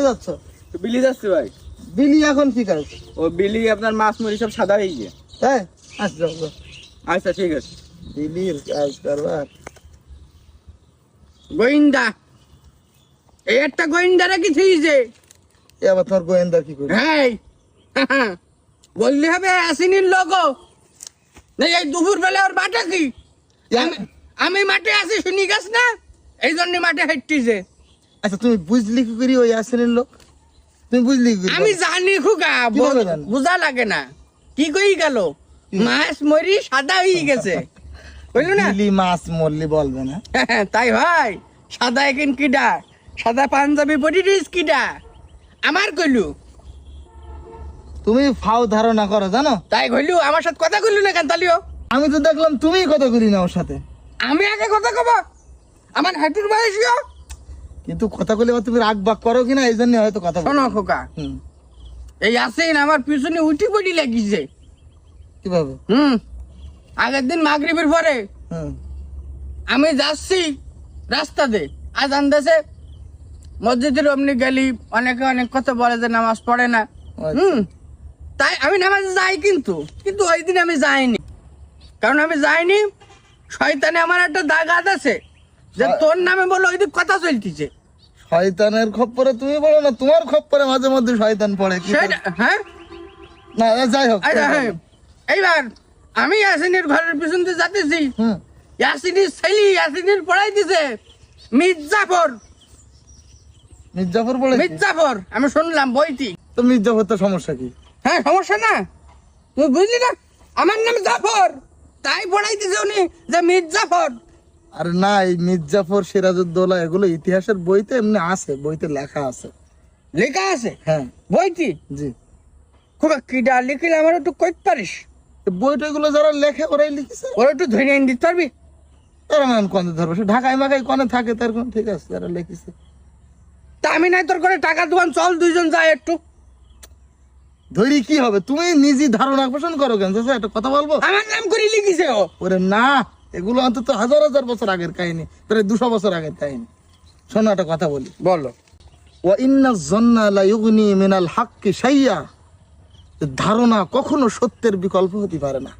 কোথায় যাচ্ছ? বিলি যাচ্ছে ভাই। বিলি এখন কি কাজ? ও বিলি আপনার মাছ মুড়ি সব সাদা হয়ে গিয়ে। হ্যাঁ আচ্ছা আচ্ছা ঠিক আছে। বিলির কাজ করবার গোয়েন্দা, এই একটা গোয়েন্দা রেখেছি যে। এ আবার তোর গোয়েন্দা কি করে? হ্যাঁ বললে হবে আসিনির লোগো। এই দুপুর বেলা ওর বাটা কি? আমি মাঠে আছি শুনি গাছ না, এই জন্য মাঠে হাঁটতিছে। আচ্ছা তুমি বুঝলি কি করি ওই আসেনের লোক? তুমি বুঝলি কি করি? আমি জানি খুকা, কিভাবে জানো? বুঝা লাগে না। কি কই গেল মাছ মরি সাদা হয়ে গেছে, বুঝলি না? বিলি মাছ মরলি বলবে না। তাই ভাই, সাদা এখন কিডা, সাদা পাঞ্জাবি পরিস কিডা আমার কইলু। তুমি ফাও ধারণা করো জানো? তাই কইলু আমার সাথে কথা কইলু না কেন তালিও? আমি তো দেখলাম তুমিই কথা করি না ওর সাথে। আমি আগে কথা কব, আমার হাঁটুর বয়সীয়। কিন্তু কথা বলে তুমি রাগ বাগ করো কিনা এই জন্য হয়তো কথা বলো। শোনো খোকা, এই আসেন আমার পিছনে উঠি পড়ি লাগিছে। কিভাবে? আগের দিন মাগরিবের পরে আমি যাচ্ছি রাস্তাতে, আজান দেশে মসজিদের অমনি গেলি, অনেকে অনেক কথা বলে যে নামাজ পড়ে না। তাই আমি নামাজে যাই, কিন্তু কিন্তু ওই দিন আমি যাইনি। কারণ আমি যাইনি, শয়তানে আমার একটা দাগাত আছে যে তোর নামে বলে ওই দিন কথা চলতিছে। শয়তানের খপ্পরে তুমি বলো না, তোমার খপ্পরে মাঝে মধ্যে শয়তান পড়ে। হ্যাঁ না যাই হোক, এইবার আমি ইয়াসিনের ঘরের পিছন দিয়ে যাতেছি, ইয়াসিনের ছেলে ইয়াসিনের পড়াই দিছে মির্জাফর। মির্জাফর পড়ে? মির্জাফর আমি শুনলাম বইটি। তো মির্জাফর তো সমস্যা কি? হ্যাঁ সমস্যা না, তুই বুঝলি না? আমার নাম জাফর, তাই পড়াই দিছে উনি যে মির্জাফর। আরে না, এই মির্জাফর, সিরাজউদ্দৌলা এগুলো ইতিহাসের বইতে এমনি আছে, বইতে লেখা আছে। লেখা আছে? হ্যাঁ বইটি? জি। খুব কিডা লিখিলে আমার একটু কইতে পারিস? বইটা গুলো যারা লেখে ওরাই লিখেছে। ওরা একটু ধরে এনে দিতে পারবি? তারা মান কনে ধরবো, সে ঢাকায় মাকায় কনে থাকে তার কোন ঠিক আছে, যারা লিখেছে। তা আমি নাই তোর করে টাকা দোকান, চল দুইজন যাই একটু। ধরি কি হবে? তুমি নিজে ধারণা পোষণ করো কেন? একটা কথা বলবো, আমার নাম করে লিখিছে ও। ওরে না, এগুলো অন্তত হাজার হাজার বছর আগের কাহিনী, প্রায় 200 বছর আগের কাহিনী। শোনো একটা কথা বলি। বলো। ওয়া ইন্না যন্না লা ইউগনি মিনাল হাক্কি শাইয়া, ধারণা কখনো সত্যের বিকল্প হতে পারে না।